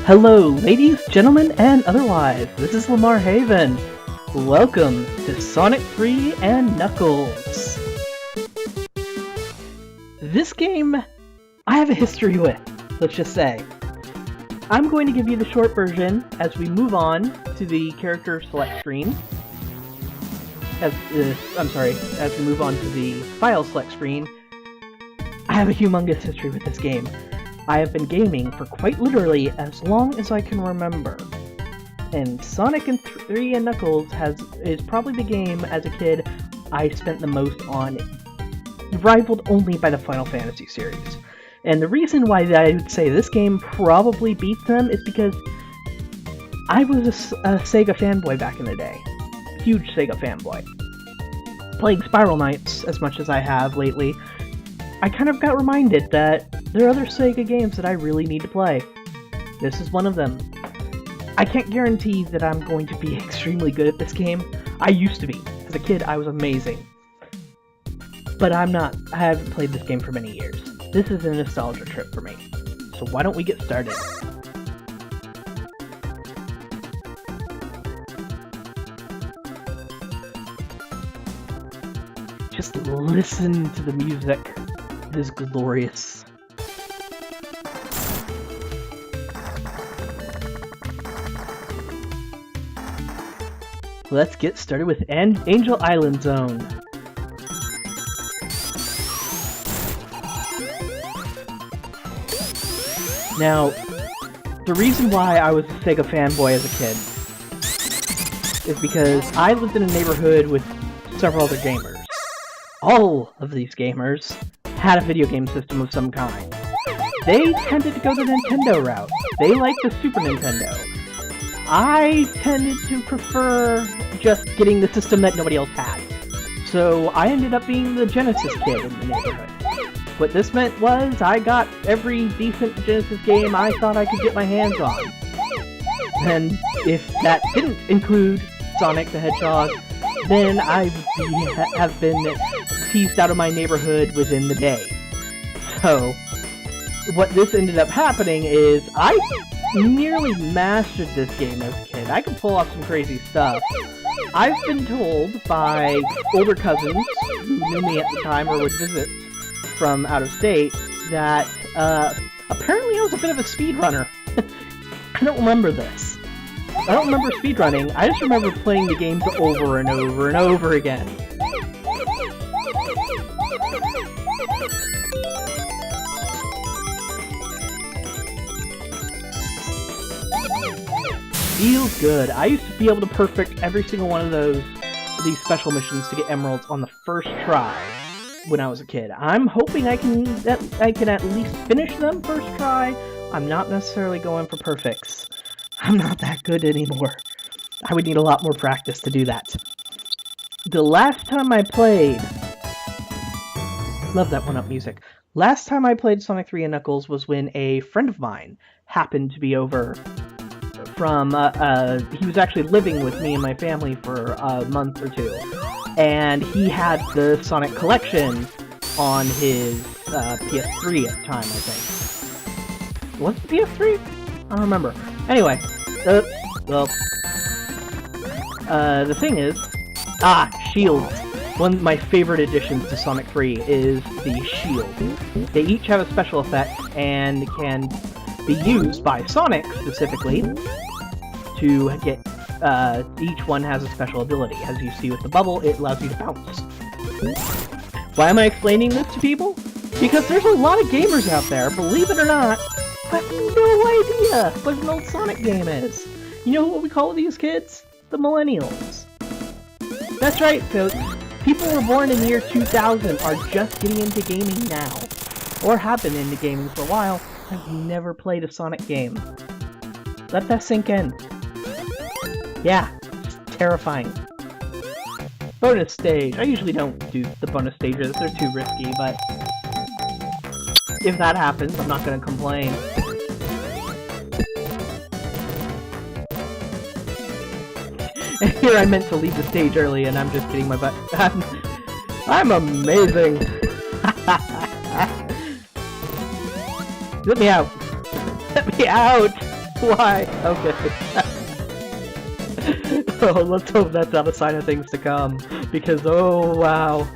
Hello, ladies, gentlemen, and otherwise. This is Lamar Haven. Welcome to Sonic 3 and Knuckles. This game, I have a history with, let's just say. I'm going to give you the short version as we move on to the character select screen. As we move on to the file select screen. I have a humongous history with this game. I have been gaming for quite literally as long as I can remember. And Sonic 3 and Knuckles is probably the game as a kid I spent the most on, rivaled only by the Final Fantasy series. And the reason why I would say this game probably beats them is because I was a Sega fanboy back in the day. Huge Sega fanboy. Playing Spiral Knights as much as I have lately, I kind of got reminded that there are other Sega games that I really need to play. This is one of them. I can't guarantee that I'm going to be extremely good at this game. I used to be. As a kid, I was amazing. But I'm not. I haven't played this game for many years. This is a nostalgia trip for me. So why don't we get started? Just listen to the music. It is glorious. Let's get started with Angel Island Zone. Now, the reason why I was a Sega fanboy as a kid is because I lived in a neighborhood with several other gamers. All of these gamers had a video game system of some kind. They tended to go the Nintendo route. They liked the Super Nintendo. I tended to prefer just getting the system that nobody else had. So I ended up being the Genesis kid in the neighborhood. What this meant was I got every decent Genesis game I thought I could get my hands on. And if that didn't include Sonic the Hedgehog, then I would have been teased out of my neighborhood within the day. So, what this ended up happening is I nearly mastered this game as a kid. I could pull off some crazy stuff. I've been told by older cousins who knew me at the time or would visit from out of state that apparently I was a bit of a speedrunner. I don't remember this. I don't remember speedrunning. I just remember playing the games over and over and over again. Feels good. I used to be able to perfect every single one of these special missions to get emeralds on the first try when I was a kid. I'm hoping I can at least finish them first try. I'm not necessarily going for perfects. I'm not that good anymore. I would need a lot more practice to do that. The last time I played... Love that one-up music. Last time I played Sonic 3 and Knuckles was when a friend of mine happened to be over from... he was actually living with me and my family for a month or two. And he had the Sonic collection on his PS3 at the time, I think. Was it PS3? I don't remember. Anyway, the thing is... shields. One of my favorite additions to Sonic 3 is the shield. They each have a special effect and can be used by Sonic, specifically, to get... each one has a special ability. As you see with the bubble, it allows you to bounce. Why am I explaining this to people? Because there's a lot of gamers out there, believe it or not, I have no idea what an old Sonic game is. You know what we call these kids? The Millennials. That's right, folks. People who were born in the year 2000 are just getting into gaming now. Or have been into gaming for a while, have never played a Sonic game. Let that sink in. Yeah, it's terrifying. Bonus stage. I usually don't do the bonus stages, they're too risky, but... if that happens, I'm not gonna complain. And here I meant to leave the stage early, and I'm just getting my butt... I'm amazing! Let me out! Let me out! Why? Okay. Oh, let's hope that's not a sign of things to come. Because, oh, wow.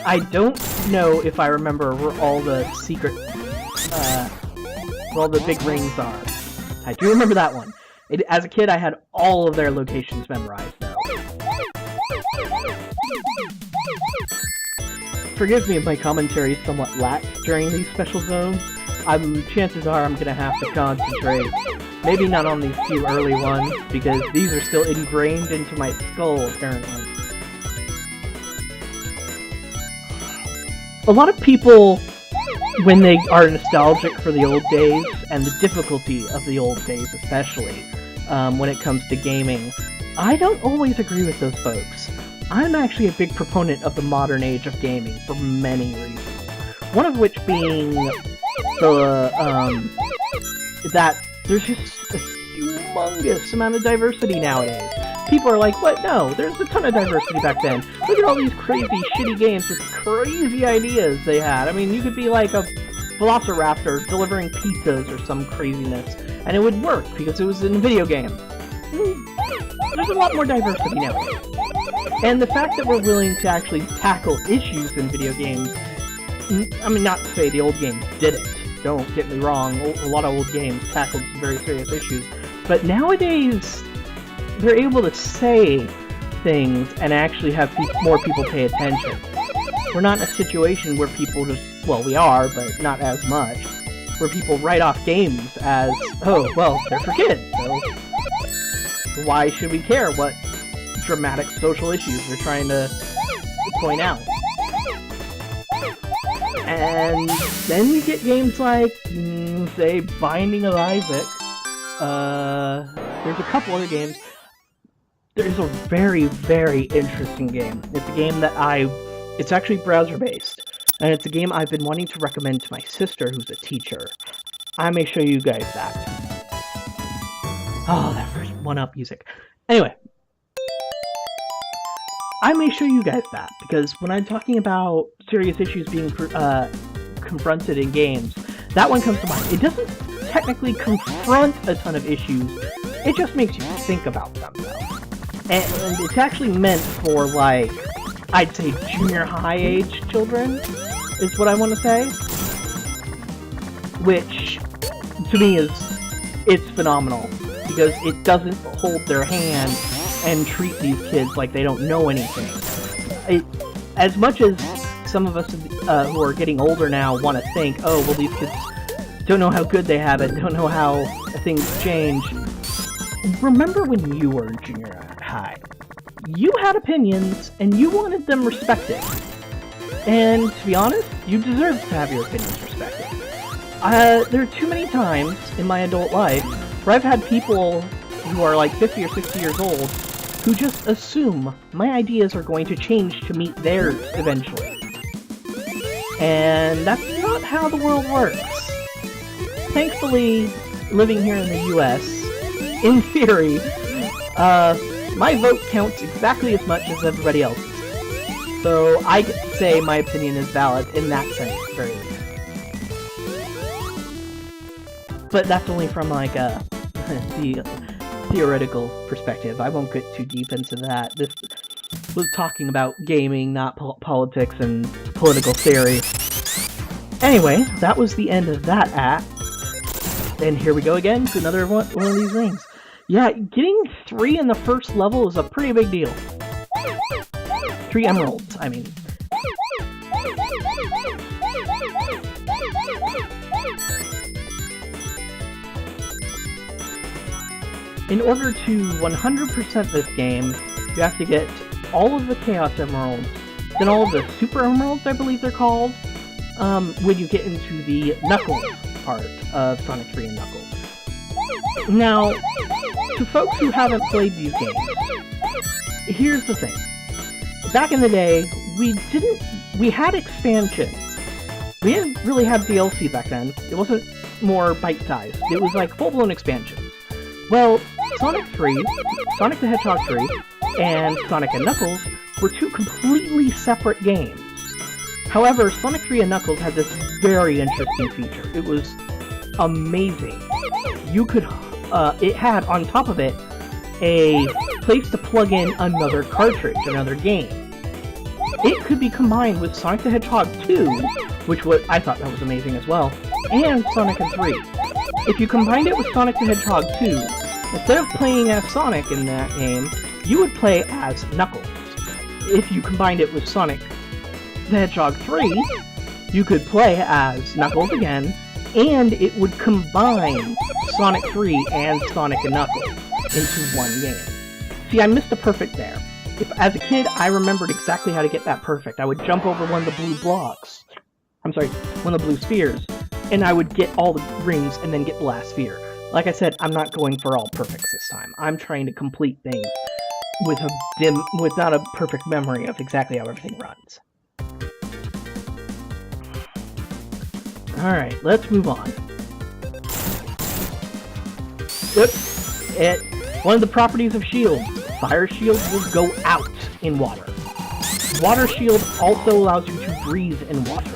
I don't know if I remember where all the secret, where all the big rings are. I do remember that one. As a kid, I had all of their locations memorized, though. Forgive me if my commentary is somewhat lax during these special zones. Chances are I'm gonna have to concentrate. Maybe not on these few early ones, because these are still ingrained into my skull, apparently. A lot of people, when they are nostalgic for the old days, and the difficulty of the old days especially, when it comes to gaming, I don't always agree with those folks. I'm actually a big proponent of the modern age of gaming for many reasons. One of which being that there's just a humongous amount of diversity nowadays. People are like, what? No, there's a ton of diversity back then. Look at all these crazy, shitty games with crazy ideas they had. I mean, you could be like a velociraptor delivering pizzas or some craziness, and it would work because it was in a video game. There's a lot more diversity nowadays. And the fact that we're willing to actually tackle issues in video games, I mean, not to say the old games didn't, don't get me wrong, a lot of old games tackled some very serious issues, but nowadays, they're able to say things and actually have more people pay attention. We're not in a situation where people just, well, we are, but not as much, where people write off games as, oh, well, they're for kids, so why should we care what dramatic social issues they're trying to point out? And then you get games like, say, Binding of Isaac. There's a couple other games. There's a very, very interesting game. It's a game that it's actually browser-based, and it's a game I've been wanting to recommend to my sister, who's a teacher. I may show you guys that. Oh, that first one-up music. Anyway, I may show you guys that, because when I'm talking about serious issues being confronted in games, that one comes to mind. It doesn't technically confront a ton of issues, it just makes you think about them, though. And it's actually meant for, like, I'd say junior high age children, is what I want to say. Which, to me, it's phenomenal, because it doesn't hold their hand and treat these kids like they don't know anything. As much as some of us who are getting older now want to think, oh, well, these kids don't know how good they have it, don't know how things change. Remember when you were in junior high? You had opinions, and you wanted them respected. And to be honest, you deserve to have your opinions respected. There are too many times in my adult life where I've had people who are like 50 or 60 years old who just assume my ideas are going to change to meet theirs eventually. And that's not how the world works. Thankfully, living here in the US, in theory, my vote counts exactly as much as everybody else's. So I get to say my opinion is valid in that sense, at the very least. But that's only from, like, the theoretical perspective. I won't get too deep into that. This was talking about gaming, not politics and political theory. Anyway, that was the end of that act. And here we go again to another one of these rings. Yeah, getting 3 in the first level is a pretty big deal. 3 emeralds, I mean. In order to 100% this game, you have to get all of the Chaos Emeralds, then all of the Super Emeralds, I believe they're called, when you get into the Knuckles part of Sonic 3 and Knuckles. Now, to folks who haven't played these games, here's the thing. Back in the day, we had expansions. We didn't really have DLC back then. It wasn't more bite-sized. It was like full-blown expansions. Well, Sonic 3, Sonic the Hedgehog 3, and Sonic and Knuckles were 2 completely separate games. However, Sonic 3 and Knuckles had this very interesting feature. It was amazing. You could, it had on top of it a place to plug in another cartridge, another game. It could be combined with Sonic the Hedgehog 2, which I thought that was amazing as well, and Sonic and 3. If you combined it with Sonic the Hedgehog 2, instead of playing as Sonic in that game, you would play as Knuckles. If you combined it with Sonic the Hedgehog 3, you could play as Knuckles again, and it would combine Sonic 3 and Sonic and Knuckles into one game. See, I missed a perfect there. As a kid, I remembered exactly how to get that perfect. I would jump over one of the blue blocks. I'm sorry, one of the blue spheres, and I would get all the rings and then get the last sphere. Like I said, I'm not going for all perfects this time. I'm trying to complete things without a perfect memory of exactly how everything runs. Alright, let's move on. One of the properties of Shield, Fire Shield will go out in water. Water Shield also allows you to breathe in water.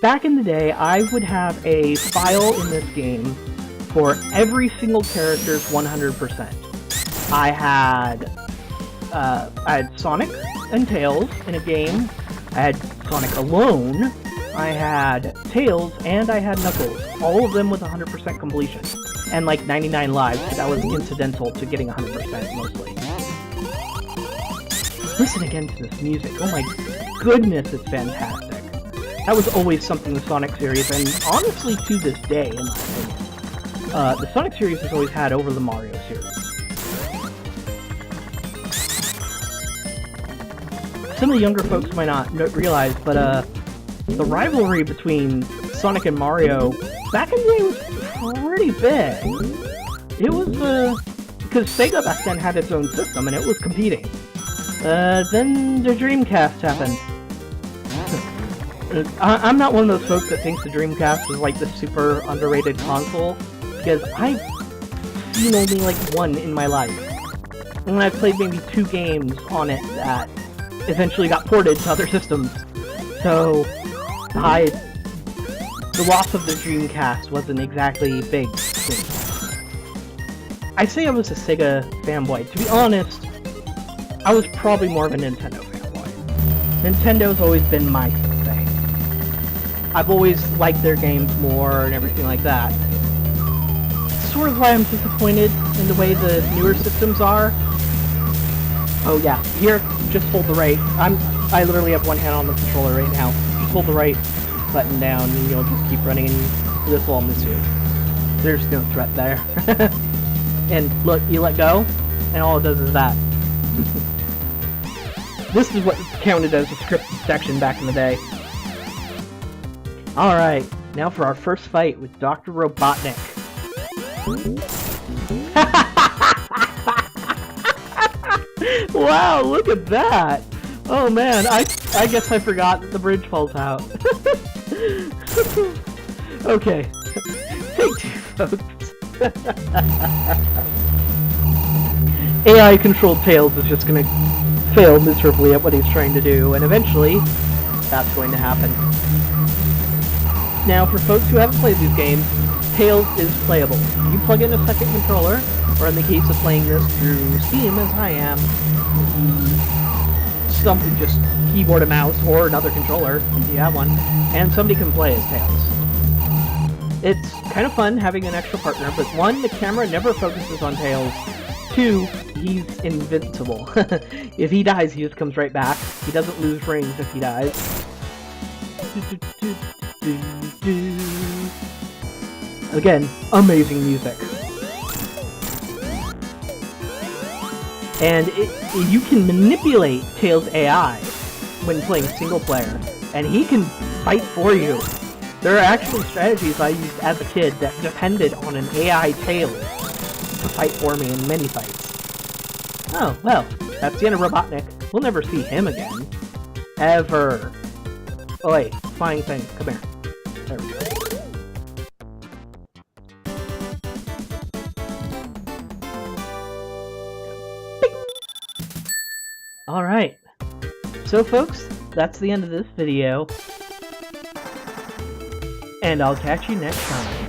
Back in the day, I would have a file in this game for every single character's 100%. I had Sonic and Tails in a game, I had Sonic alone, I had Tails, and I had Knuckles. All of them with 100% completion. And like 99 lives, but that was incidental to getting 100% mostly. Listen again to this music. Oh my goodness, it's fantastic. That was always something in the Sonic series, and honestly to this day, in my opinion. The Sonic series has always had over the Mario series. Some of the younger folks might not realize, but the rivalry between Sonic and Mario back in the day was pretty big. It was, because Sega back then had its own system and it was competing. Then the Dreamcast happened. I'm not one of those folks that thinks the Dreamcast was like the super underrated console, because I've seen only like one in my life. And I've played maybe 2 games on it that eventually got ported to other systems. So, the loss of the Dreamcast wasn't exactly big to me. I say I was a Sega fanboy. To be honest, I was probably more of a Nintendo fanboy. Nintendo's always been my thing. I've always liked their games more and everything like that. Sort of why I'm disappointed in the way the newer systems are. Oh yeah, here, just hold the right. I literally have one hand on the controller right now. Just hold the right button down and you'll just keep running and this will miss you. There's no threat there. And look, you let go, and all it does is that. This is what counted as a scripted section back in the day. Alright, now for our first fight with Dr. Robotnik. Wow, look at that! Oh man, I guess I forgot that the bridge falls out. Okay, take 2, folks. AI-controlled Tails is just gonna fail miserably at what he's trying to do, and eventually, that's going to happen. Now, for folks who haven't played these games, Tails is playable. You plug in a second controller, or in the case of playing this through Steam, as I am, something just keyboard and mouse, or another controller, if you have one, and somebody can play as Tails. It's kind of fun having an extra partner, but 1, the camera never focuses on Tails. 2, he's invincible. If he dies, he just comes right back. He doesn't lose rings if he dies. Again, amazing music. And you can manipulate Tails' AI when playing single player, and he can fight for you. There are actually strategies I used as a kid that depended on an AI Tails to fight for me in many fights. Oh, well, that's the end of Robotnik. We'll never see him again. Ever. Oh wait, flying thing, come here. There we go. Alright. So folks, that's the end of this video. And I'll catch you next time.